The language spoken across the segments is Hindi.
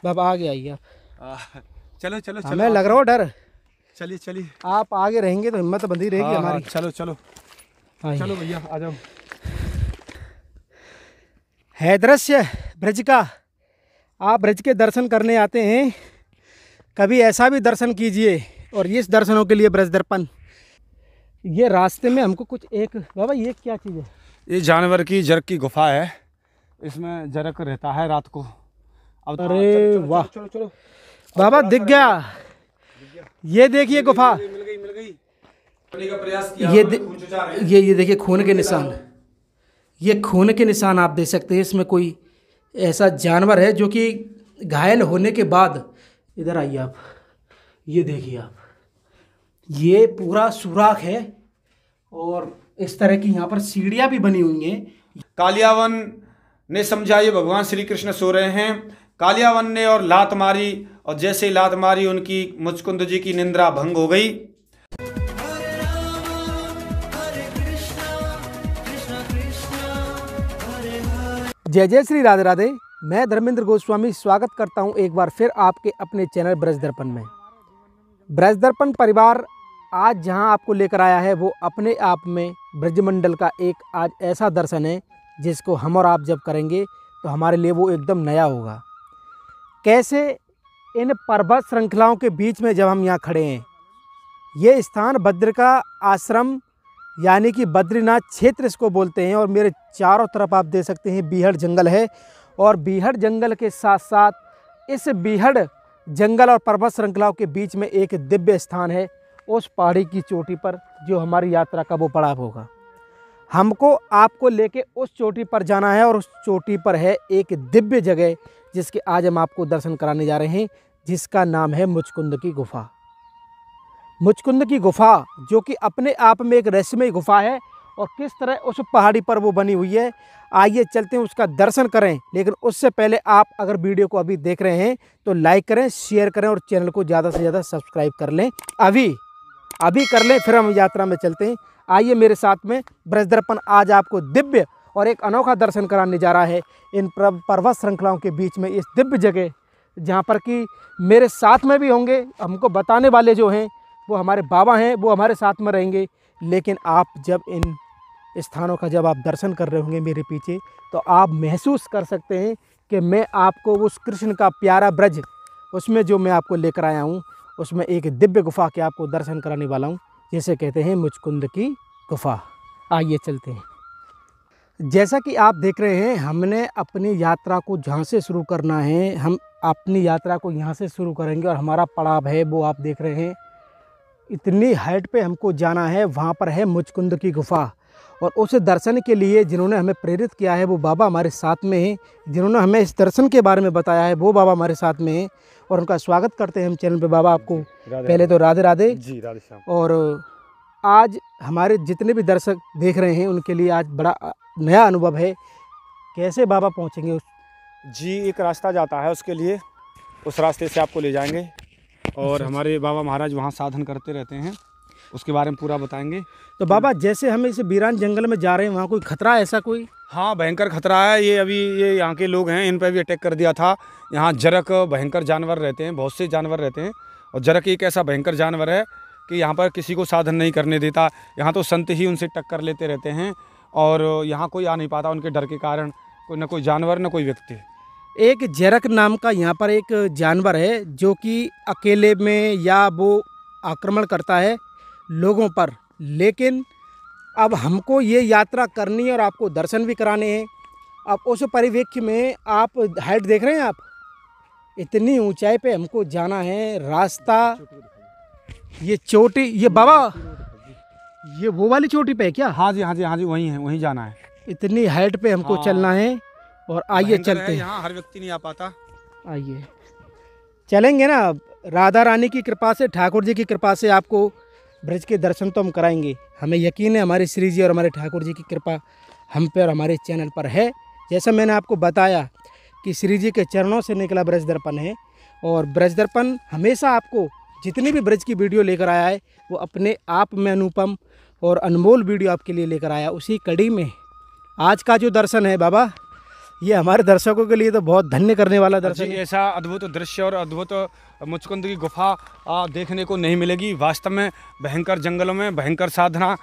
बाबा आगे आइए आप। चलो चलो चलो, हमें लग रहा हो डर। चलिए चलिए, आप आगे रहेंगे तो हिम्मत बंधी रहेगी हमारी। चलो चलो चलो भैया आ जाओ। है दृश्य ब्रज का। आप ब्रज के दर्शन करने आते हैं, कभी ऐसा भी दर्शन कीजिए। और इस दर्शनों के लिए ब्रज दर्पण। ये रास्ते में हमको कुछ एक बाबा ये क्या चीज़ है? ये जानवर की जरक की गुफा है, इसमें जरक रहता है रात को। अब अरे वाह चलो चलो बाबा दिख गया। ये देखिए गुफा। मिल गई का प्रयास किया। ये देखिए खून के निशान। ये खून के निशान आप देख सकते हैं। इसमें कोई ऐसा जानवर है जो कि घायल होने के बाद, इधर आइए आप, ये देखिए आप, ये पूरा सुराख है और इस तरह की यहाँ पर सीढ़ियाँ भी बनी हुई हैं। कालियावन ने समझा ये भगवान श्री कृष्ण सो रहे हैं। कालियावन ने और लात मारी, और जैसे ही लात मारी उनकी मुचकुंद जी की निंद्रा भंग हो गई। जय जय श्री राधे राधे। मैं धर्मेंद्र गोस्वामी स्वागत करता हूं एक बार फिर आपके अपने चैनल ब्रज दर्पण में। ब्रज दर्पण परिवार आज जहां आपको लेकर आया है वो अपने आप में ब्रजमंडल का एक आज ऐसा दर्शन है जिसको हम और आप जब करेंगे तो हमारे लिए वो एकदम नया होगा। कैसे इन पर्वत श्रृंखलाओं के बीच में जब हम यहाँ खड़े हैं, ये स्थान बद्रिका आश्रम यानी कि बद्रीनाथ क्षेत्र इसको बोलते हैं। और मेरे चारों तरफ आप देख सकते हैं बीहड़ जंगल है, और बीहड़ जंगल के साथ साथ इस बीहड़ जंगल और पर्वत श्रृंखलाओं के बीच में एक दिव्य स्थान है उस पहाड़ी की चोटी पर, जो हमारी यात्रा का वो पड़ाव होगा। हमको आपको लेके उस चोटी पर जाना है, और उस चोटी पर है एक दिव्य जगह जिसके आज हम आपको दर्शन कराने जा रहे हैं, जिसका नाम है मुचकुंद की गुफा। मुचकुंद की गुफा जो कि अपने आप में एक रहस्यमय गुफा है, और किस तरह उस पहाड़ी पर वो बनी हुई है, आइए चलते हैं उसका दर्शन करें। लेकिन उससे पहले आप अगर वीडियो को अभी देख रहे हैं तो लाइक करें, शेयर करें और चैनल को ज़्यादा से ज़्यादा सब्सक्राइब कर लें। अभी कर लें, फिर हम यात्रा में चलते हैं। आइए मेरे साथ में। ब्रज दर्पण आज आपको दिव्य और एक अनोखा दर्शन कराने जा रहा है इन पर्वत श्रृंखलाओं के बीच में, इस दिव्य जगह जहाँ पर कि मेरे साथ में भी होंगे। हमको बताने वाले जो हैं वो हमारे बाबा हैं, वो हमारे साथ में रहेंगे। लेकिन आप जब इन स्थानों का जब आप दर्शन कर रहे होंगे मेरे पीछे, तो आप महसूस कर सकते हैं कि मैं आपको उस कृष्ण का प्यारा ब्रज, उसमें जो मैं आपको लेकर आया हूँ, उसमें एक दिव्य गुफा के आपको दर्शन कराने वाला हूँ, जिसे कहते हैं मुचकुंद की गुफा। आइए चलते हैं। जैसा कि आप देख रहे हैं, हमने अपनी यात्रा को जहाँ से शुरू करना है, हम अपनी यात्रा को यहाँ से शुरू करेंगे। और हमारा पड़ाव है वो आप देख रहे हैं, इतनी हाइट पे हमको जाना है। वहाँ पर है मुचकुंद की गुफा, और उस दर्शन के लिए जिन्होंने हमें प्रेरित किया है वो बाबा हमारे साथ में हैं। जिन्होंने हमें इस दर्शन के बारे में बताया है वो बाबा हमारे साथ में हैं, और उनका स्वागत करते हैं हम चैनल पे। बाबा आपको पहले तो राधे राधे जी, राधे श्याम। और आज हमारे जितने भी दर्शक देख रहे हैं उनके लिए आज बड़ा नया अनुभव है। कैसे बाबा पहुँचेंगे उस? जी, एक रास्ता जाता है उसके लिए, उस रास्ते से आपको ले जाएंगे। और हमारे बाबा महाराज वहाँ साधन करते रहते हैं, उसके बारे में पूरा बताएंगे। तो बाबा जैसे हम इस वीरान जंगल में जा रहे हैं, वहाँ कोई खतरा ऐसा कोई? हाँ, भयंकर खतरा है। ये अभी ये यहाँ के लोग हैं, इन पर भी अटैक कर दिया था। यहाँ जरक भयंकर जानवर रहते हैं, बहुत से जानवर रहते हैं। और जरक एक ऐसा भयंकर जानवर है कि यहाँ पर किसी को साधन नहीं करने देता। यहाँ तो संत ही उनसे टक्कर लेते रहते हैं, और यहाँ कोई आ नहीं पाता उनके डर के कारण, कोई न कोई जानवर न कोई व्यक्ति। एक जरक नाम का यहाँ पर एक जानवर है जो कि अकेले में या वो आक्रमण करता है लोगों पर। लेकिन अब हमको ये यात्रा करनी है और आपको दर्शन भी कराने हैं। अब उस परिवेक्ष में आप हाइट देख रहे हैं, आप इतनी ऊंचाई पे हमको जाना है। रास्ता ये चोटी, ये बाबा ये वो वाली चोटी पे है क्या? हाँ जी, हाँ जी, हाँ जी, वहीं है, वहीं जाना है। इतनी हाइट पे हमको चलना है। और आइए चलते हैं। यहाँ हर व्यक्ति नहीं आ पाता। आइए चलेंगे ना। राधा रानी की कृपा से, ठाकुर जी की कृपा से आपको ब्रज के दर्शन तो हम कराएंगे। हमें यकीन है हमारे श्री जी और हमारे ठाकुर जी की कृपा हम पे और हमारे चैनल पर है। जैसा मैंने आपको बताया कि श्री जी के चरणों से निकला ब्रज दर्पण है, और ब्रज दर्पण हमेशा आपको जितनी भी ब्रज की वीडियो लेकर आया है वो अपने आप में अनुपम और अनमोल वीडियो आपके लिए लेकर आया। उसी कड़ी में आज का जो दर्शन है बाबा, ये हमारे दर्शकों के लिए तो बहुत धन्य करने वाला दर्शन है। ऐसा अद्भुत दृश्य और अद्भुत मुचकुंद की गुफा देखने को नहीं मिलेगी। वास्तव में भयंकर जंगलों में भयंकर साधना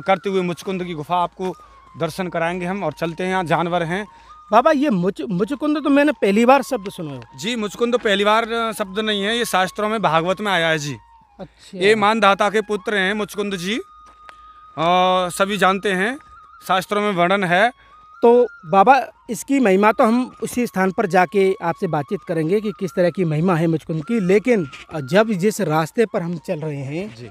करते हुए मुचकुंद की गुफा आपको दर्शन कराएंगे हम। और चलते हैं, यहाँ जानवर हैं। बाबा ये मुचकुंद तो मैंने पहली बार शब्द सुना है। जी, मुचकुंद पहली बार शब्द नहीं है, ये शास्त्रों में भागवत में आया है जी। अच्छा, ये मानधाता के पुत्र हैं मुचकुंद जी, सभी जानते हैं, शास्त्रों में वर्णन है। तो बाबा इसकी महिमा तो हम उसी स्थान पर जाके आपसे बातचीत करेंगे कि किस तरह की महिमा है मुचकुंद की। लेकिन जब जिस रास्ते पर हम चल रहे हैं जी,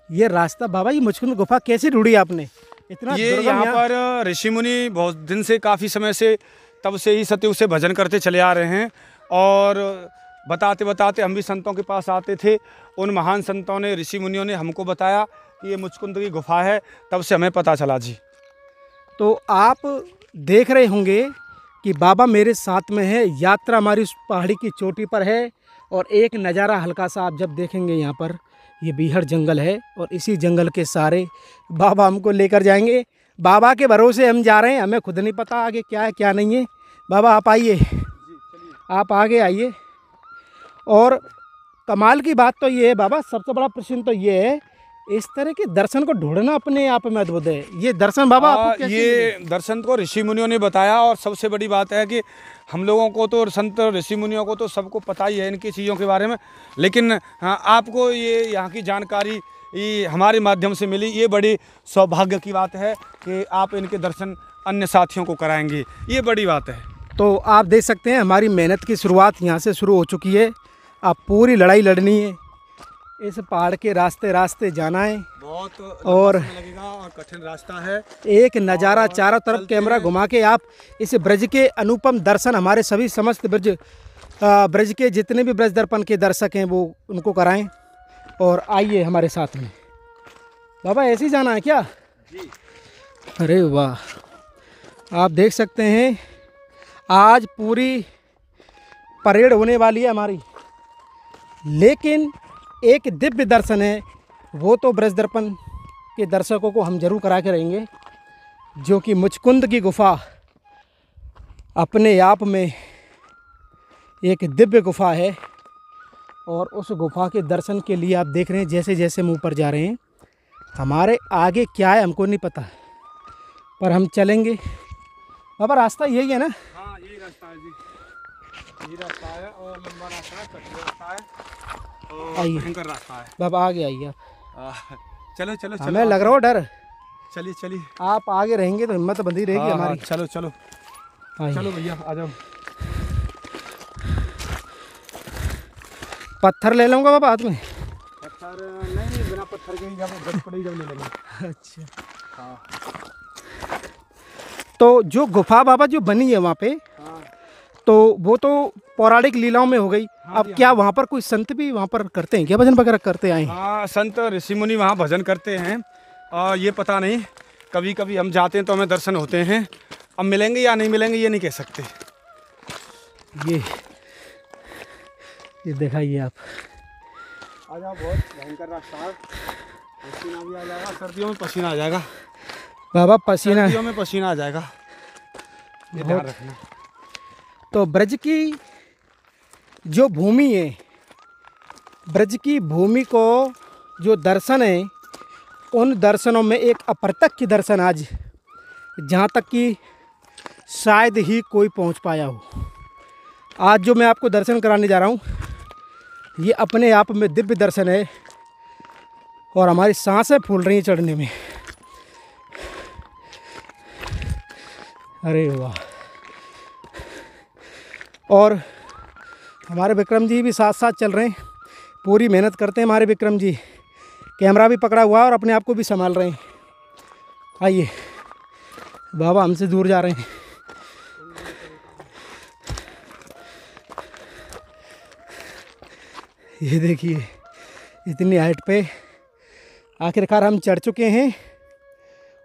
ये रास्ता, बाबा ये मुचकुंद गुफा कैसे ढूंढी आपने? इतना ये दुर्गम यहाँ पर ऋषि मुनि बहुत दिन से, काफ़ी समय से, तब से ही सतयुग से भजन करते चले आ रहे हैं। और बताते बताते हम भी संतों के पास आते थे। उन महान संतों ने, ऋषि मुनियों ने हमको बताया कि ये मुचकुंद की गुफा है, तब से हमें पता चला जी। तो आप देख रहे होंगे कि बाबा मेरे साथ में है। यात्रा हमारी उस पहाड़ी की चोटी पर है और एक नज़ारा हल्का सा आप जब देखेंगे, यहाँ पर ये बीहड़ जंगल है और इसी जंगल के सारे बाबा हमको लेकर जाएंगे। बाबा के भरोसे हम जा रहे हैं, हमें खुद नहीं पता आगे क्या है क्या नहीं है। बाबा आप आइए, आप आगे आइए। और कमाल की बात तो ये है बाबा, सबसे बड़ा प्रश्न तो ये है, इस तरह के दर्शन को ढूंढना अपने आप में अद्भुत है। ये दर्शन बाबा आपको कैसे ये दर्शन को ऋषि मुनियों ने बताया। और सबसे बड़ी बात है कि हम लोगों को तो, संत ऋषि मुनियों को तो सबको पता ही है इनकी चीज़ों के बारे में, लेकिन आपको ये यहाँ की जानकारी ये हमारे माध्यम से मिली। ये बड़ी सौभाग्य की बात है कि आप इनके दर्शन अन्य साथियों को कराएंगे, ये बड़ी बात है। तो आप देख सकते हैं हमारी मेहनत की शुरुआत यहाँ से शुरू हो चुकी है। अब पूरी लड़ाई लड़नी है, इस पहाड़ के रास्ते रास्ते जाना है। बहुत और लगेगा और कठिन रास्ता है। एक नज़ारा चारों तरफ कैमरा घुमा के आप इस ब्रज के अनुपम दर्शन, हमारे सभी समस्त ब्रज के जितने भी ब्रज दर्पण के दर्शक हैं वो उनको कराएं। और आइए हमारे साथ में। बाबा ऐसे ही जाना है क्या? जी। अरे वाह, आप देख सकते हैं आज पूरी परेड होने वाली है हमारी। लेकिन एक दिव्य दर्शन है, वो तो ब्रज दर्पण के दर्शकों को हम जरूर करा के रहेंगे, जो कि मुचकुंद की गुफा अपने आप में एक दिव्य गुफा है। और उस गुफा के दर्शन के लिए आप देख रहे हैं जैसे जैसे हम ऊपर जा रहे हैं, हमारे आगे क्या है हमको नहीं पता, पर हम चलेंगे। बाबा रास्ता यही है ना? हाँ, यही रास्ता है जी, यही रास्ता है और लंबा रास्ता है, कठिन रास्ता है और आइए। भयंकर रास्ता है। बाबा आगे आइए आप। चलो चलो हमें लग रहा हो डर, चलिए चलिए, आप आगे रहेंगे तो हिम्मत बंधी रहेगी हाँ, हमारी। चलो चलो आइए। चलो भैया आ जाओ। पत्थर ले लूँगा बाबा हाथ में? पत्थर नहीं, बिना पत्थर के ही जब जब पड़ी जब ले लेंगे। अच्छा हाँ। तो जो गुफा बाबा जो बनी है वहाँ पे, हाँ। तो वो तो पौराणिक लीलाओं में हो गई। हाँ अब क्या वहाँ पर कोई संत भी वहाँ पर करते हैं क्या, भजन वगैरह करते आए हैं? हाँ, संत ऋषि मुनि वहाँ भजन करते हैं और ये पता नहीं, कभी कभी हम जाते हैं तो हमें दर्शन होते हैं। अब मिलेंगे या नहीं मिलेंगे ये नहीं कह सकते। ये दिखाइए आप। आ जाओ, बहुत भयंकर रास्ता है, पसीना भी आ जाएगा, सर्दियों में पसीना आ जाएगा बाबा, पसीना सर्दियों में पसीना आ जाएगा, ये ध्यान रखना। तो ब्रज की जो भूमि है, ब्रज की भूमि को जो दर्शन है, उन दर्शनों में एक अप्रत्यक्ष दर्शन आज, जहाँ तक कि शायद ही कोई पहुँच पाया हो। आज जो मैं आपको दर्शन कराने जा रहा हूँ, ये अपने आप में दिव्य दर्शन है और हमारी सांसें फूल रही हैं चढ़ने में। अरे वाह। और हमारे विक्रम जी भी साथ साथ चल रहे हैं, पूरी मेहनत करते हैं हमारे विक्रम जी। कैमरा भी पकड़ा हुआ है और अपने आप को भी संभाल रहे हैं। आइए बाबा, हमसे दूर जा रहे हैं। ये देखिए, इतनी हाइट पे आखिरकार हम चढ़ चुके हैं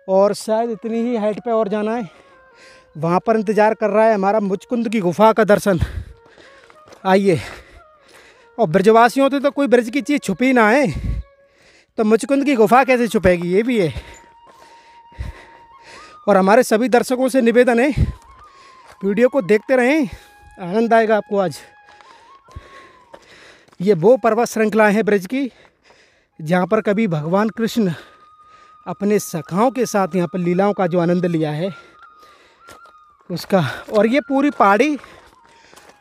और शायद इतनी ही हाइट पे और जाना है। वहाँ पर इंतज़ार कर रहा है हमारा मुचकुंद की गुफा का दर्शन। आइए। और ब्रजवासियों से तो कोई ब्रज की चीज़ छुपी ना है, तो मुचकुंद की गुफा कैसे छुपेगी, ये भी है। और हमारे सभी दर्शकों से निवेदन है वीडियो को देखते रहें, आनंद आएगा आपको। आज ये वो पर्वत श्रृंखलाएँ हैं ब्रज की जहाँ पर कभी भगवान कृष्ण अपने सखाओं के साथ यहाँ पर लीलाओं का जो आनंद लिया है उसका। और ये पूरी पहाड़ी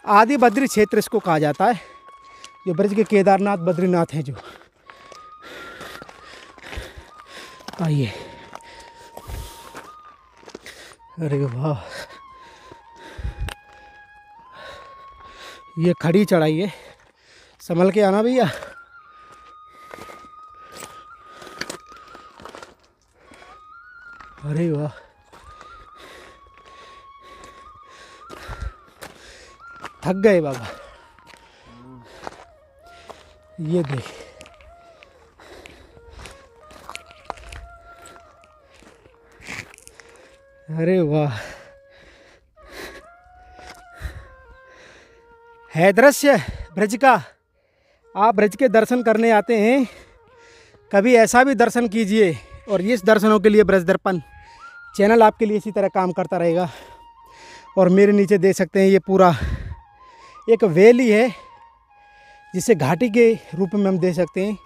आदि बद्री क्षेत्र इसको कहा जाता है, जो ब्रज के केदारनाथ बद्रीनाथ हैं जो। आइए, अरे वाह, ये खड़ी चढ़ाई है, संभल के आना भैया। अरे वाह, थक गए बाबा। ये देख, अरे वाह, है दृश्य ब्रज का। आप ब्रज के दर्शन करने आते हैं, कभी ऐसा भी दर्शन कीजिए। और इस दर्शनों के लिए ब्रज दर्पण चैनल आपके लिए इसी तरह काम करता रहेगा। और मेरे नीचे देख सकते हैं ये पूरा एक वैली है जिसे घाटी के रूप में हम देख सकते हैं,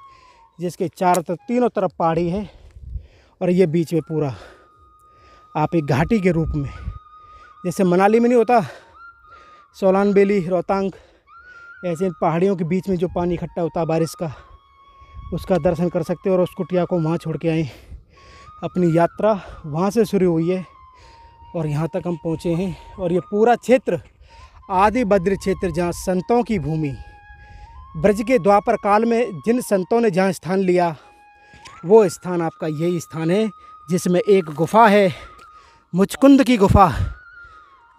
जिसके चारों तरफ तीनों तरफ पहाड़ी है और ये बीच में पूरा आप एक घाटी के रूप में, जैसे मनाली में नहीं होता सोलान वैली, रोहतांग, ऐसे पहाड़ियों के बीच में जो पानी इकट्ठा होता है बारिश का, उसका दर्शन कर सकते हो। और उस कुटिया को वहाँ छोड़ के आए। अपनी यात्रा वहाँ से शुरू हुई है और यहाँ तक हम पहुँचे हैं। और ये पूरा क्षेत्र आदि बद्री क्षेत्र, जहाँ संतों की भूमि, ब्रज के द्वापर काल में जिन संतों ने जहाँ स्थान लिया, वो स्थान आपका यही स्थान है, जिसमें एक गुफा है, मुचकुंद की गुफा।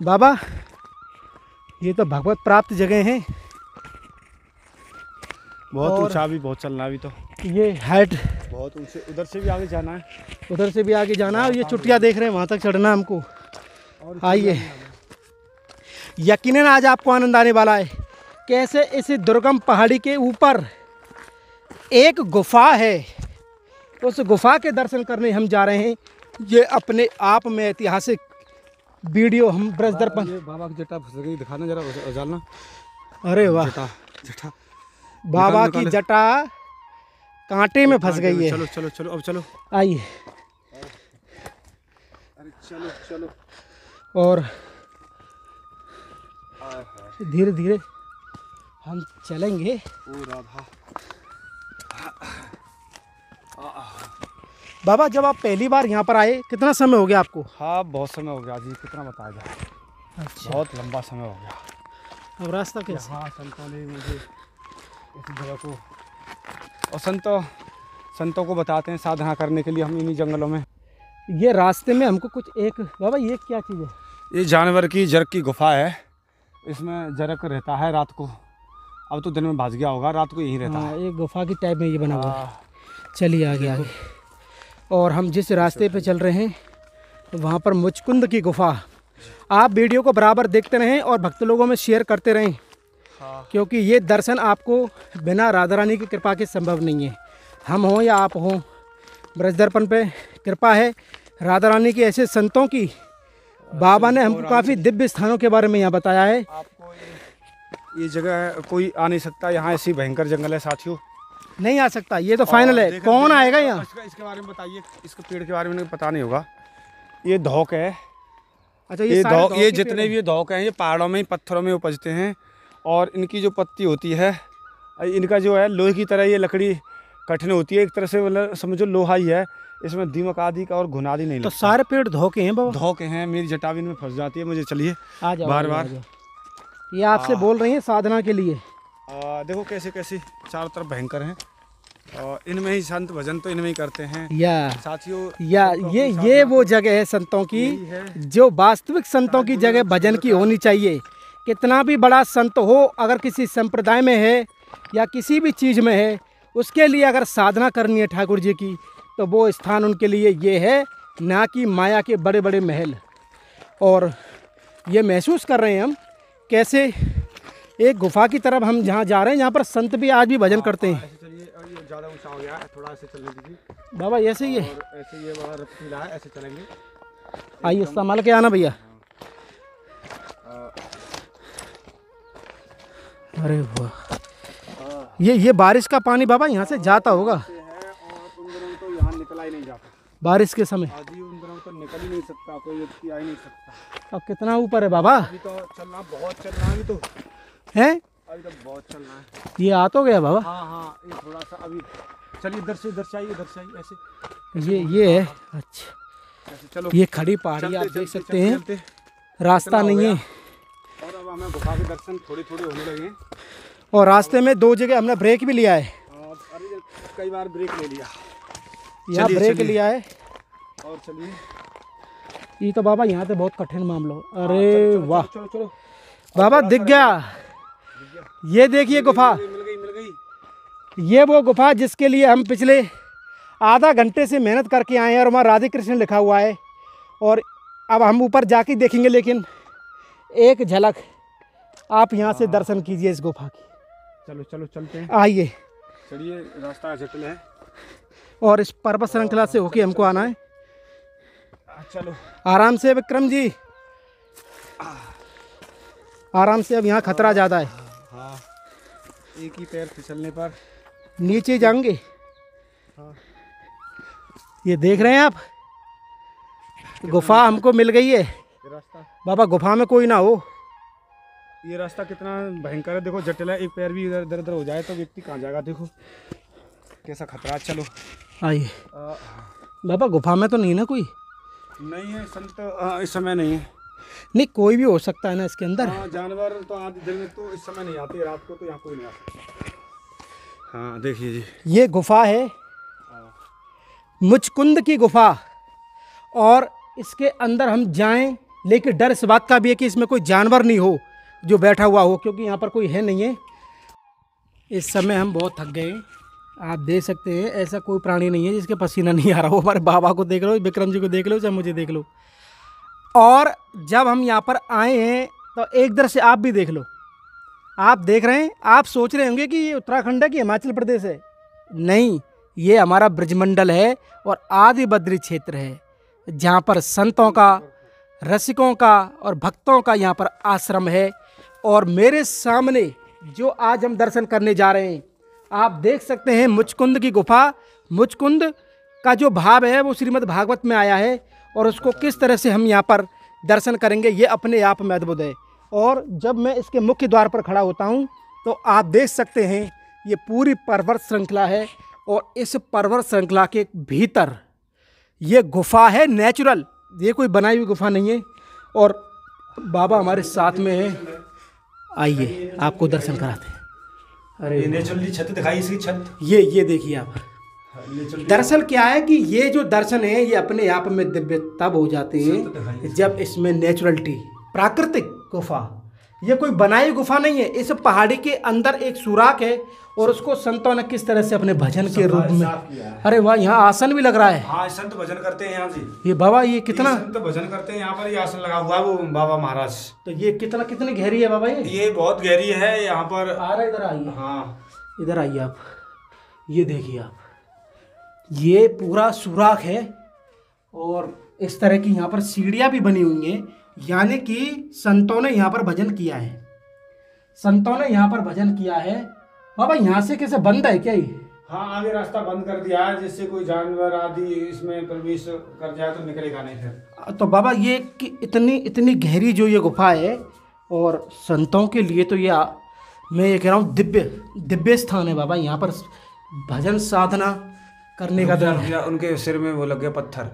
बाबा, ये तो भगवत प्राप्त जगह हैं। बहुत ऊंचा भी, बहुत चलना भी। तो ये हाइट बहुत ऊंचे, उधर से भी आगे जाना है, उधर से भी आगे जाना है। और ये चुटिया देख रहे हैं, वहाँ तक चढ़ना है हमको। आइए, यकीनन आज आपको आनंद आने वाला है। कैसे इस दुर्गम पहाड़ी के ऊपर एक गुफा है, उस गुफा के दर्शन करने हम जा रहे हैं। ये अपने आप में ऐतिहासिक वीडियो हम ब्रज दर्पण। बाबा की जटा फंस गई, दिखाना जरा, उजालना। अरे वाह, जटा बाबा की जटा कांटे में फंस गई है। चलो चलो चलो, अब चलो, आइए। अरे चलो चलो। और धीरे धीरे हम चलेंगे। बाबा, जब आप पहली बार यहाँ पर आए, कितना समय हो गया आपको? हाँ, बहुत समय हो गया जी, कितना बताया जाए। अच्छा, बहुत लंबा समय हो गया। अब रास्ता कैसे? हाँ, संतों ने मुझे इस जगह को, और संतों को बताते हैं साधना करने के लिए हम इन्हीं जंगलों में। ये रास्ते में हमको कुछ एक, बाबा ये क्या चीज़ है? ये जानवर की जरक की गुफा है। इसमें जरक रहता है रात को, अब तो दिन में भाग गया होगा, रात को यहीं रहता है। एक गुफा की टाइप में ये बना हुआ है। चलिए आगे आगे। और हम जिस रास्ते पे चल रहे हैं वहाँ पर मुचकुंद की गुफा। आप वीडियो को बराबर देखते रहें और भक्त लोगों में शेयर करते रहें, क्योंकि ये दर्शन आपको बिना राधा रानी की कृपा के संभव नहीं है। हम हों या आप हों, ब्रज दर्पण पे कृपा है राधा रानी की, ऐसे संतों की। बाबा ने हमको काफ़ी दिव्य स्थानों के बारे में यहाँ बताया है। आपको ये जगह कोई आ नहीं सकता, यहाँ ऐसी भयंकर जंगल है साथियों, नहीं आ सकता, ये तो फाइनल है। कौन आएगा यहाँ? इसके बारे में बताइए, इसके पेड़ के बारे में पता नहीं होगा। ये धौक है। अच्छा, ये जितने भी ये धौक हैं, ये पहाड़ों में, पत्थरों में उपजते हैं। और इनकी जो पत्ती होती है, इनका जो है लोहे की तरह ये लकड़ी कठिन होती है, एक तरह से मतलब समझो लोहा ही है। इसमें दीमक आदि का और घुन आदि नहीं लगता। तो सारे पेड़ धोखे हैं बाबा? धोखे हैं, मेरी जटाविन में फंस जाती है मुझे। चलिए बार बार ये आपसे बोल रही हैं साधना के लिए। देखो कैसे कैसे चारों तरफ भयंकर हैं, और इनमें ही संत भजन तो इनमें ही करते हैं या साथियों। या ये वो जगह है संतों की, जो वास्तविक संतों की जगह भजन की होनी चाहिए। कितना भी बड़ा संत हो, अगर किसी संप्रदाय में है या किसी भी चीज़ में है, उसके लिए अगर साधना करनी है ठाकुर जी की, तो वो स्थान उनके लिए ये है, ना कि माया के बड़े बड़े महल। और ये महसूस कर रहे हैं हम कैसे एक गुफा की तरफ हम जहाँ जा रहे हैं, जहाँ पर संत भी आज भी भजन करते हैं। चलिए, ज़्यादा ऊंचा हो गया है, थोड़ा ऐसे चलने दीजिए बाबा। ऐसे ही है, ऐसे ये बड़ा रफ्तीला है, ऐसे चलेंगे। आइए संभाल के आना भैया। अरे वाह, ये बारिश का पानी बाबा यहाँ से जाता होगा। और उन दिनों में तो यहाँ निकला ही नहीं जाता बारिश के समय। अभी उन दिनों में तो निकल ही नहीं सकता, कोई व्यक्ति आ ही नहीं सकता। अब कितना ऊपर है बाबा? अभी तो चलना, बहुत चलना अभी तो है, अभी तो बहुत चलना है। ये आ तो गया बाबा। हाँ हाँ, ये थोड़ा सा अभी चलिए, इधर से आइए, इधर से आइए, ऐसे ये है। अच्छा, ऐसे चलो। ये खड़ी पहाड़ी आप देख सकते हैं, रास्ता नहीं है। और अब हमें गुफा के दर्शन थोड़े थोड़े होने लगे हैं। और रास्ते में 2 जगह हमने ब्रेक भी लिया है। अरे कई बार ब्रेक ले लिया, यहाँ ब्रेक लिया है। और चलिए, ये तो बाबा यहाँ पे बहुत कठिन मामला हो। अरे वाह चलो चलो बाबा, दिख गया। ये देखिए गुफा, मिल गई। ये वो गुफा जिसके लिए हम पिछले आधा घंटे से मेहनत करके आए हैं, और वहाँ राधे कृष्ण लिखा हुआ है। और अब हम ऊपर जाके देखेंगे, लेकिन एक झलक आप यहाँ से दर्शन कीजिए इस गुफा की। चलो चलो चलते हैं, आइए। चलिए, रास्ता जटिल है और इस पर्वत श्रृंखला से होके हमको आना है। चलो आराम से विक्रम जी, आराम से। अब यहाँ खतरा ज़्यादा है। हाँ, एक ही पैर फिसलने पर नीचे जाएंगे। हाँ। ये देख रहे हैं आप, गुफा हमको मिल गई है। ये रास्ता बाबा गुफा में कोई ना हो। ये रास्ता कितना भयंकर है, देखो जटिल है। एक पैर भी इधर इधर हो जाए तो व्यक्ति कहाँ जाएगा, देखो कैसा खतरा। चलो आइए। बाबा गुफा में तो नहीं ना कोई? नहीं है संत, इस समय नहीं है। नहीं, कोई भी हो सकता है ना इसके अंदर। हाँ, जानवर तो आधे दिन में तो इस समय नहीं आते, रात को तो यहाँ कोई नहीं आता। हाँ देखिए जी, ये गुफा है मुचकुंद की गुफा, और इसके अंदर हम जाएं, लेकिन डर इस बात का भी है कि इसमें कोई जानवर नहीं हो जो बैठा हुआ हो, क्योंकि यहाँ पर कोई है नहीं है। इस समय हम बहुत थक गए हैं, आप देख सकते हैं। ऐसा कोई प्राणी नहीं है जिसके पसीना नहीं आ रहा हो। हमारे बाबा को देख लो, विक्रम जी को देख लो, चाहे मुझे देख लो। और जब हम यहाँ पर आए हैं तो एक दृश्य आप भी देख लो। आप देख रहे हैं, आप सोच रहे होंगे कि ये उत्तराखंड है कि हिमाचल प्रदेश है। नहीं, ये हमारा ब्रजमंडल है और आदि बद्री क्षेत्र है, जहाँ पर संतों का, रसिकों का और भक्तों का यहाँ पर आश्रम है। और मेरे सामने जो आज हम दर्शन करने जा रहे हैं, आप देख सकते हैं मुचकुंद की गुफा। मुचकुंद का जो भाव है वो श्रीमद् भागवत में आया है, और उसको किस तरह से हम यहाँ पर दर्शन करेंगे ये अपने आप में अद्भुत है। और जब मैं इसके मुख्य द्वार पर खड़ा होता हूँ तो आप देख सकते हैं ये पूरी पर्वत श्रृंखला है, और इस पर्वत श्रृंखला के भीतर ये गुफा है नेचुरल, ये कोई बनाई हुई गुफा नहीं है। और बाबा हमारे साथ में है, आइए आपको दर्शन कराते हैं। अरे नेचुरली छत दिखाई, इसकी छत ये देखिए आप। दरअसल क्या है कि ये जो दर्शन है ये अपने आप में दिव्य तब हो जाते हैं जब इसमें नेचुरलिटी, प्राकृतिक गुफा, ये कोई बनाई गुफा नहीं है। इस पहाड़ी के अंदर एक सुराख है, और उसको संतों ने किस तरह से अपने भजन के रूप में, अरे वाह, यहाँ आसन भी लग रहा है। हाँ, संत भजन करते हैं यहाँ से। ये बाबा, ये कितना संत भजन करते हैं यहाँ पर, ये आसन लगा हुआ है वो बाबा महाराज। तो ये कितनी गहरी है बाबा? ये बहुत गहरी है यहाँ पर। आ रहा, इधर आइए। हाँ, इधर आइए आप, ये देखिए आप, ये पूरा सुराख है, और इस तरह की यहाँ पर सीढ़ियाँ भी बनी हुई हैं, यानी कि संतों ने यहाँ पर भजन किया है। संतों ने यहाँ पर भजन किया है। बाबा यहाँ से कैसे बंद है क्या ये? हाँ, आगे रास्ता बंद कर दिया है, जिससे कोई जानवर आदि इसमें प्रवेश कर जाए तो निकलेगा नहीं फिर। तो बाबा ये कि इतनी गहरी जो ये गुफा है, और संतों के लिए तो ये मैं ये कह रहा हूँ दिव्य स्थान है बाबा। यहाँ पर भजन साधना करने का दर है। उनके सिर में वो लग गया पत्थर।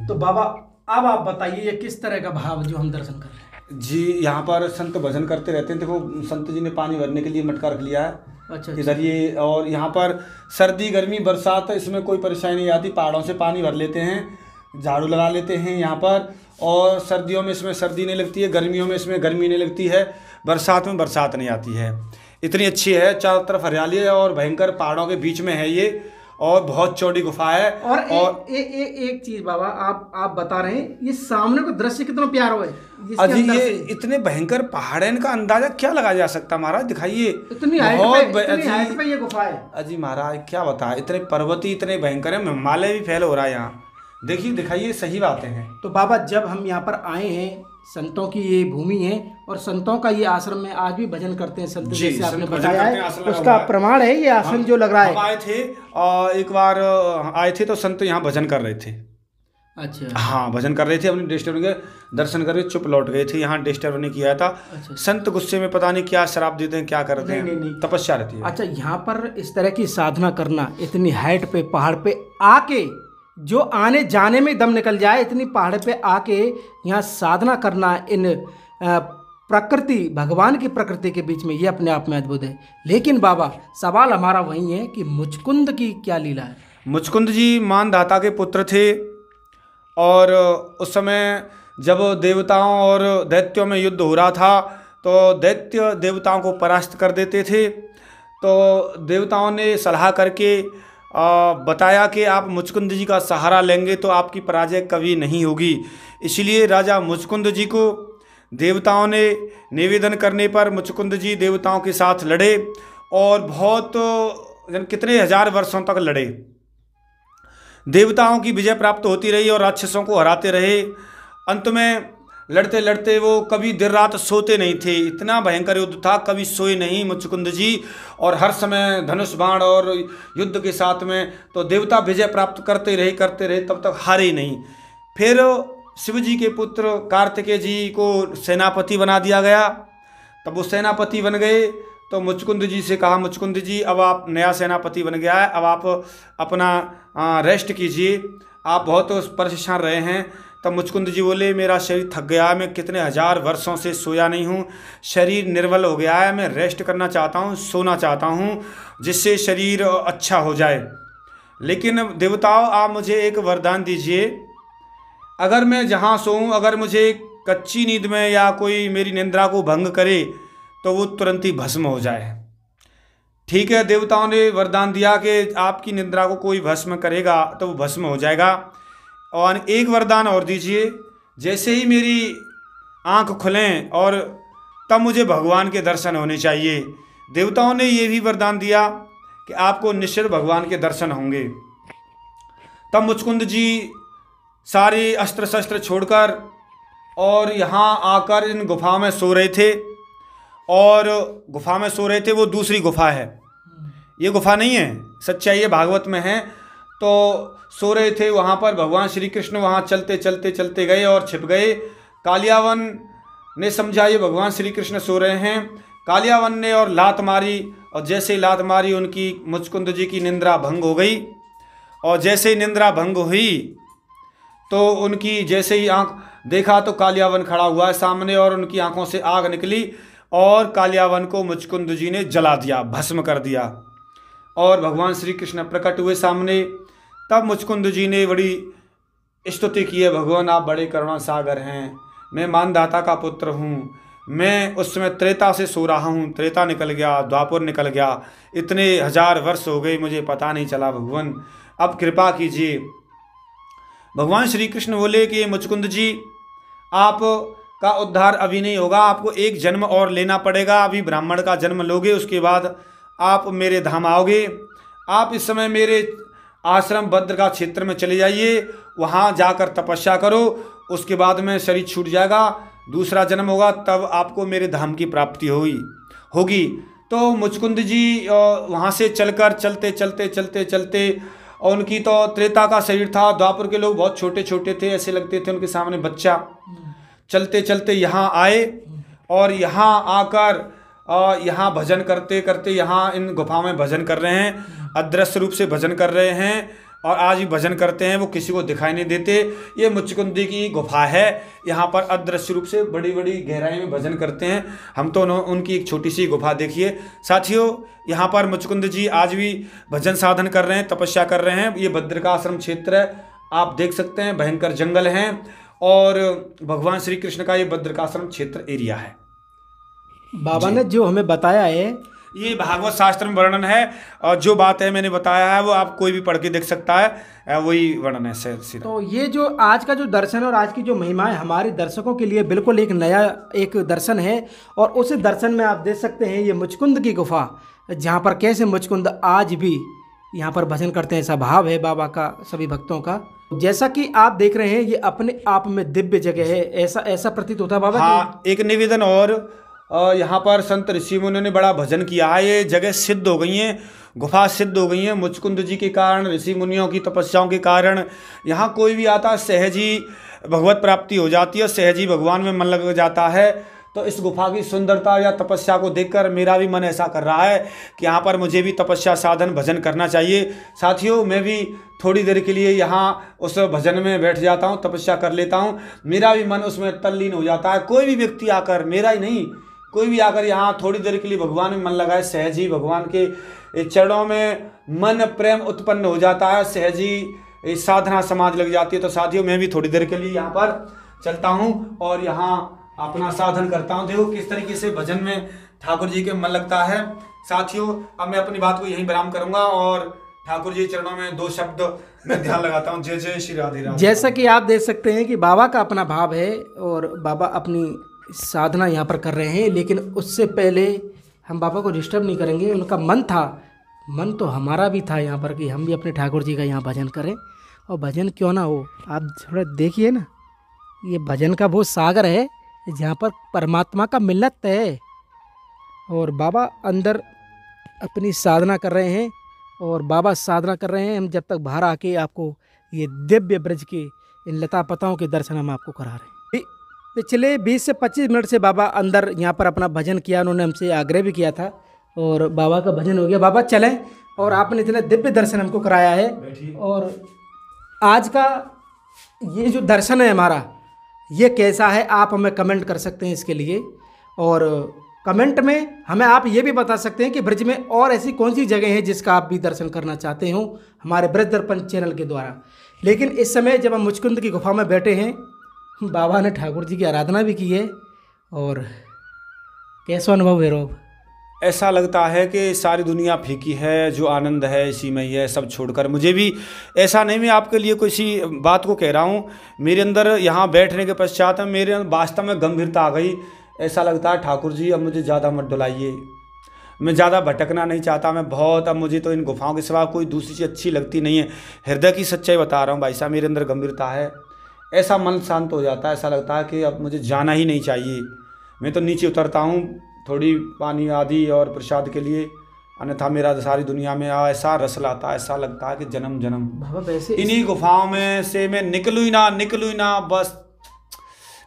तो बाबा अब आप बताइए ये किस तरह का भाव जो हम दर्शन कर रहे हैं? जी, यहाँ पर संत भजन करते रहते हैं। देखो, संत जी ने पानी भरने के लिए मटका रख लिया है। अच्छा, इधर ये, और यहाँ पर सर्दी गर्मी बरसात इसमें कोई परेशानी नहीं आती। पहाड़ों से पानी भर लेते हैं, झाड़ू लगा लेते हैं यहाँ पर, और सर्दियों में इसमें सर्दी नहीं लगती है, गर्मियों में इसमें गर्मी नहीं लगती है, बरसात में बरसात नहीं आती है। इतनी अच्छी है, चारों तरफ हरियाली है, और भयंकर पहाड़ों के बीच में है ये, और बहुत चौड़ी गुफा है। और एक चीज बाबा, आप बता रहे हैं ये सामने को दृश्य कितना प्यारा है। अजी, ये इतने भयंकर पहाड़ है, इनका अंदाजा क्या लगाया जा सकता महाराज? दिखाइए, इतनी हाइट पे ये गुफा है। अजी महाराज क्या बताए, इतने पर्वती इतने भयंकर है, हिमालय भी फैल हो रहा है यहाँ। देखिए, दिखाइए, सही बातें हैं। तो बाबा जब हम यहाँ पर आए हैं, संतों की ये भूमि है और संतों का ये आश्रम में आज भी भजन करते हैं संत, जी, जैसे आपने संत भजन बताया करते हैं, है। आसन लगा उसका हुआ है। प्रमाण है ये आसन जो लग रहा हम है। आए थे और एक बार आए थे तो संत यहाँ भजन कर रहे थे। अच्छा हाँ, भजन कर रहे थे, अपने डिस्टर्ब के दर्शन करके चुप लौट गए थे, यहाँ डिस्टर्ब नहीं किया था। अच्छा। संत गुस्से में पता नहीं क्या शराब देते हैं, क्या करते हैं, नहीं। तपस्या रहती है। अच्छा, यहाँ पर इस तरह की साधना करना, इतनी हाइट पे पहाड़ पे आके, जो आने जाने में दम निकल जाए, इतनी पहाड़ पे आके यहाँ साधना करना, इन प्रकृति, भगवान की प्रकृति के बीच में, ये अपने आप में अद्भुत है। लेकिन बाबा, सवाल हमारा वही है कि मुचकुंद की क्या लीला है? मुचकुंद जी मानधाता के पुत्र थे और उस समय जब देवताओं और दैत्यों में युद्ध हो रहा था तो दैत्य देवताओं को परास्त कर देते थे। तो देवताओं ने सलाह करके बताया कि आप मुचकुंद जी का सहारा लेंगे तो आपकी पराजय कभी नहीं होगी। इसलिए राजा मुचकुंद जी को देवताओं ने निवेदन करने पर मुचकुंद जी देवताओं के साथ लड़े और बहुत कितने हजार वर्षों तक लड़े। देवताओं की विजय प्राप्त होती रही और राक्षसों को हराते रहे। अंत में लड़ते लड़ते वो कभी देर रात सोते नहीं थे, इतना भयंकर युद्ध था, कभी सोए नहीं मुचकुंद जी, और हर समय धनुष बाण और युद्ध के साथ में। तो देवता विजय प्राप्त करते रहे, तब तक हारे नहीं। फिर शिव जी के पुत्र कार्तिकेय जी को सेनापति बना दिया गया। तब वो सेनापति बन गए तो मुचकुंद जी से कहा, मुचकुंद जी अब आप नया सेनापति बन गया है, अब आप अपना रेस्ट कीजिए, आप बहुत परेशान रहे हैं। तब मुचकुंद जी बोले, मेरा शरीर थक गया है, मैं कितने हजार वर्षों से सोया नहीं हूँ, शरीर निर्बल हो गया है, मैं रेस्ट करना चाहता हूँ, सोना चाहता हूँ, जिससे शरीर अच्छा हो जाए। लेकिन देवताओं, आप मुझे एक वरदान दीजिए, अगर मैं जहाँ सोऊं, अगर मुझे कच्ची नींद में या कोई मेरी निंद्रा को भंग करे तो वो तुरंत ही भस्म हो जाए। ठीक है, देवताओं ने वरदान दिया कि आपकी निंद्रा को कोई भस्म करेगा तो वो भस्म हो जाएगा। और एक वरदान और दीजिए, जैसे ही मेरी आंख खुलें और तब मुझे भगवान के दर्शन होने चाहिए। देवताओं ने ये भी वरदान दिया कि आपको निश्चित भगवान के दर्शन होंगे। तब मुचकुंद जी सारे अस्त्र शस्त्र छोड़कर और यहाँ आकर इन गुफा में सो रहे थे। और गुफा में सो रहे थे, वो दूसरी गुफा है, ये गुफा नहीं है, सच्चाई ये भागवत में है। तो सो रहे थे वहाँ पर, भगवान श्री कृष्ण वहाँ चलते चलते चलते गए और छिप गए। कालियावन ने समझा ये भगवान श्री कृष्ण सो रहे हैं। कालियावन ने और लात मारी, और जैसे ही लात मारी उनकी, मुचकुंद जी की निंद्रा भंग हो गई। और जैसे ही निंद्रा भंग हुई तो उनकी जैसे ही आँख देखा तो कालियावन खड़ा हुआ है सामने, और उनकी आंखों से आग निकली और कालियावन को मुचकुंद जी ने जला दिया, भस्म कर दिया। और भगवान श्री कृष्ण प्रकट हुए सामने। तब मुचकुंद जी ने बड़ी स्तुति की है, भगवान आप बड़े करुणा सागर हैं, मैं मानधाता का पुत्र हूँ, मैं उस समय त्रेता से सो रहा हूँ, त्रेता निकल गया, द्वापर निकल गया, इतने हजार वर्ष हो गए, मुझे पता नहीं चला, भगवान अब कृपा कीजिए। भगवान श्री कृष्ण बोले कि मुचकुंद जी, आप का उद्धार अभी नहीं होगा, आपको एक जन्म और लेना पड़ेगा, अभी ब्राह्मण का जन्म लोगे, उसके बाद आप मेरे धाम आओगे। आप इस समय मेरे आश्रम बद्र का क्षेत्र में चले जाइए, वहाँ जाकर तपस्या करो, उसके बाद में शरीर छूट जाएगा, दूसरा जन्म होगा, तब आपको मेरे धाम की प्राप्ति होगी। तो मुचकुंद जी वहाँ से चलकर चलते चलते चलते चलते, और उनकी तो त्रेता का शरीर था, द्वापर के लोग बहुत छोटे छोटे थे, ऐसे लगते थे उनके सामने बच्चा। चलते चलते यहाँ आए और यहाँ आकर यहाँ भजन करते करते यहाँ इन गुफा में भजन कर रहे हैं, अदृश्य रूप से भजन कर रहे हैं, और आज भी भजन करते हैं, वो किसी को दिखाई नहीं देते। ये मुचकुंदी की गुफा है, यहाँ पर अदृश्य रूप से बड़ी बड़ी गहराई में भजन करते हैं। हम तो उनकी एक छोटी सी गुफा देखिए साथियों, यहाँ पर मुचकुंद जी आज भी भजन साधन कर रहे हैं, तपस्या कर रहे हैं। ये बद्रिकाश्रम क्षेत्र है, आप देख सकते हैं, भयंकर जंगल हैं, और भगवान श्री कृष्ण का ये बद्रिकाश्रम क्षेत्र एरिया है। बाबा ने जो हमें बताया है, ये भागवत शास्त्र में वर्णन है, और जो बात है मैंने बताया है वो आप कोई भी पढ़ के देख सकता है, वही वर्णन है सीधा। तो ये जो आज का जो दर्शन और आज की जो महिमा है, हमारे दर्शकों के लिए बिल्कुल एक नया एक दर्शन है। और उस दर्शन में आप देख सकते हैं ये मुचकुंद की गुफा, जहाँ पर कैसे मुचकुंद आज भी यहाँ पर भजन करते हैं, ऐसा भाव है बाबा का सभी भक्तों का। जैसा कि आप देख रहे हैं ये अपने आप में दिव्य जगह है, ऐसा ऐसा प्रतीत होता है बाबा। हाँ, एक निवेदन और यहाँ पर संत ऋषि मुनियों ने बड़ा भजन किया है। ये जगह सिद्ध हो गई है, गुफा सिद्ध हो गई है मुचकुंद जी के कारण, ऋषि मुनियों की तपस्याओं के कारण। यहाँ कोई भी आता सहज ही भगवत प्राप्ति हो जाती है, सहज ही भगवान में मन लग जाता है। तो इस गुफा की सुंदरता या तपस्या को देखकर मेरा भी मन ऐसा कर रहा है कि यहाँ पर मुझे भी तपस्या साधन भजन करना चाहिए। साथियों, मैं भी थोड़ी देर के लिए यहाँ उस भजन में बैठ जाता हूँ, तपस्या कर लेता हूँ, मेरा भी मन उसमें तल्लीन हो जाता है। कोई भी व्यक्ति आकर, मेरा ही नहीं, कोई भी आकर यहाँ थोड़ी देर के लिए भगवान में मन लगाए, सहज ही भगवान के चरणों में मन प्रेम उत्पन्न हो जाता है, सहज ही साधना समाज लग जाती है। तो साथियों, मैं भी थोड़ी देर के लिए यहाँ पर चलता हूँ और यहाँ अपना साधन करता हूँ। देखो किस तरीके से भजन में ठाकुर जी के मन लगता है। साथियों, अब मैं अपनी बात को यहीं विराम करूंगा और ठाकुर जी चरणों में 2 शब्द मैं ध्यान लगाता हूँ। जय जय श्री राधे राधे। जैसा कि आप देख सकते हैं कि बाबा का अपना भाव है और बाबा अपनी साधना यहाँ पर कर रहे हैं, लेकिन उससे पहले हम बाबा को डिस्टर्ब नहीं करेंगे। उनका मन था, मन तो हमारा भी था यहाँ पर कि हम भी अपने ठाकुर जी का यहाँ भजन करें, और भजन क्यों ना हो। आप थोड़ा देखिए ना, ये भजन का वो सागर है जहाँ पर परमात्मा का मिलत है, और बाबा अंदर अपनी साधना कर रहे हैं और बाबा साधना कर रहे हैं। हम जब तक बाहर आके आपको ये दिव्य ब्रज के इन लता पताओं के दर्शन हम आपको करा रहे हैं। पिछले 20 से 25 मिनट से बाबा अंदर यहाँ पर अपना भजन किया, उन्होंने हमसे आग्रह भी किया था और बाबा का भजन हो गया। बाबा चलें, और आपने इतने दिव्य दर्शन हमको कराया है, और आज का ये जो दर्शन है हमारा, ये कैसा है आप हमें कमेंट कर सकते हैं इसके लिए, और कमेंट में हमें आप ये भी बता सकते हैं कि ब्रज में और ऐसी कौन सी जगह है जिसका आप भी दर्शन करना चाहते हो हमारे ब्रज दर्पण चैनल के द्वारा। लेकिन इस समय जब हम मुचकुंद की गुफा में बैठे हैं, बाबा ने ठाकुर जी की आराधना भी की है, और कैसा अनुभव है रोब? ऐसा लगता है कि सारी दुनिया फीकी है, जो आनंद है इसी में ही है, सब छोड़कर। मुझे भी ऐसा नहीं, मैं आपके लिए किसी बात को कह रहा हूँ, मेरे अंदर यहाँ बैठने के पश्चात मेरे वास्तव में गंभीरता आ गई। ऐसा लगता है ठाकुर जी अब मुझे ज़्यादा मत डुलाइए, मैं ज़्यादा भटकना नहीं चाहता, मैं बहुत, अब मुझे तो इन गुफाओं के सिवा कोई दूसरी चीज़ अच्छी लगती नहीं है। हृदय की सच्चाई बता रहा हूँ भाई साहब, मेरे अंदर गंभीरता है। ऐसा मन शांत हो जाता है, ऐसा लगता है कि अब मुझे जाना ही नहीं चाहिए। मैं तो नीचे उतरता हूँ थोड़ी पानी आदि और प्रसाद के लिए, अन्यथा मेरा सारी दुनिया में ऐसा रस लाता है, ऐसा लगता है कि जन्म जन्म इन्हीं गुफाओं में से मैं निकलूँ ही ना। बस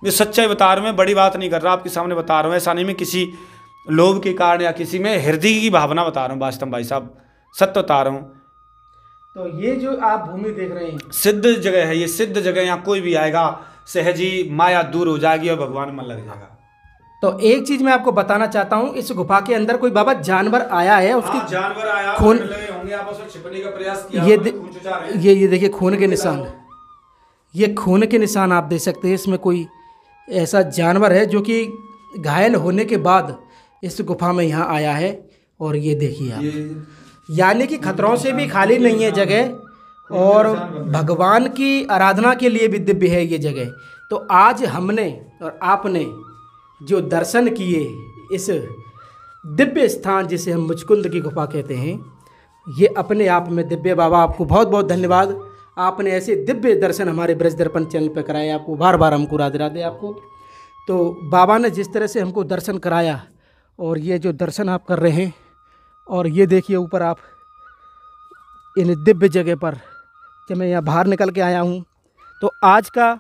मैं सच्चाई बता रहा हूँ, मैं बड़ी बात नहीं कर रहा, आपके सामने बता रहा हूँ। ऐसा नहीं मैं किसी लोभ के कारण या किसी में हृदय की भावना बता रहा हूँ, वास्तव भाई साहब सत्य बता रहा हूँ। तो ये जो आप भूमि देख रहे हैं, सिद्ध जगह है, ये सिद्ध जगह। यहाँ कोई भी आएगा सहजी माया दूर हो जाएगी और भगवान मन लग जाएगा। तो एक चीज मैं आपको बताना चाहता हूँ, इस गुफा के अंदर कोई बाबा जानवर आया है, उसकी जानवर आया, खून होंगे, आपस में छिपने का प्रयास किया, ये देखिए खून के निशान, ये खून के निशान आप देख सकते हैं। इसमें कोई ऐसा जानवर है जो कि घायल होने के बाद इस गुफा में यहाँ आया है, और ये देखिए आप, यानी कि खतरों से भी खाली नहीं है जगह, और भगवान की आराधना के लिए भी दिव्य है ये जगह। तो आज हमने और आपने जो दर्शन किए इस दिव्य स्थान जिसे हम मुचकुंद की गुफा कहते हैं, ये अपने आप में दिव्य। बाबा आपको बहुत बहुत धन्यवाद, आपने ऐसे दिव्य दर्शन हमारे ब्रज दर्पण चैनल पर कराए, आपको बार बार हमको राधे राधे। आपको तो बाबा ने जिस तरह से हमको दर्शन कराया, और ये जो दर्शन आप कर रहे हैं, और ये देखिए ऊपर आप इन दिव्य जगह पर, जब मैं यहाँ बाहर निकल के आया हूँ, तो आज का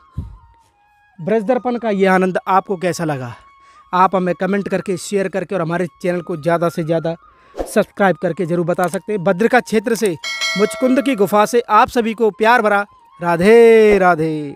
ब्रज दर्पण का ये आनंद आपको कैसा लगा आप हमें कमेंट करके, शेयर करके, और हमारे चैनल को ज़्यादा से ज़्यादा सब्सक्राइब करके ज़रूर बता सकते हैं। भद्रिका क्षेत्र से, मुचकुंद की गुफा से आप सभी को प्यार भरा राधे राधे।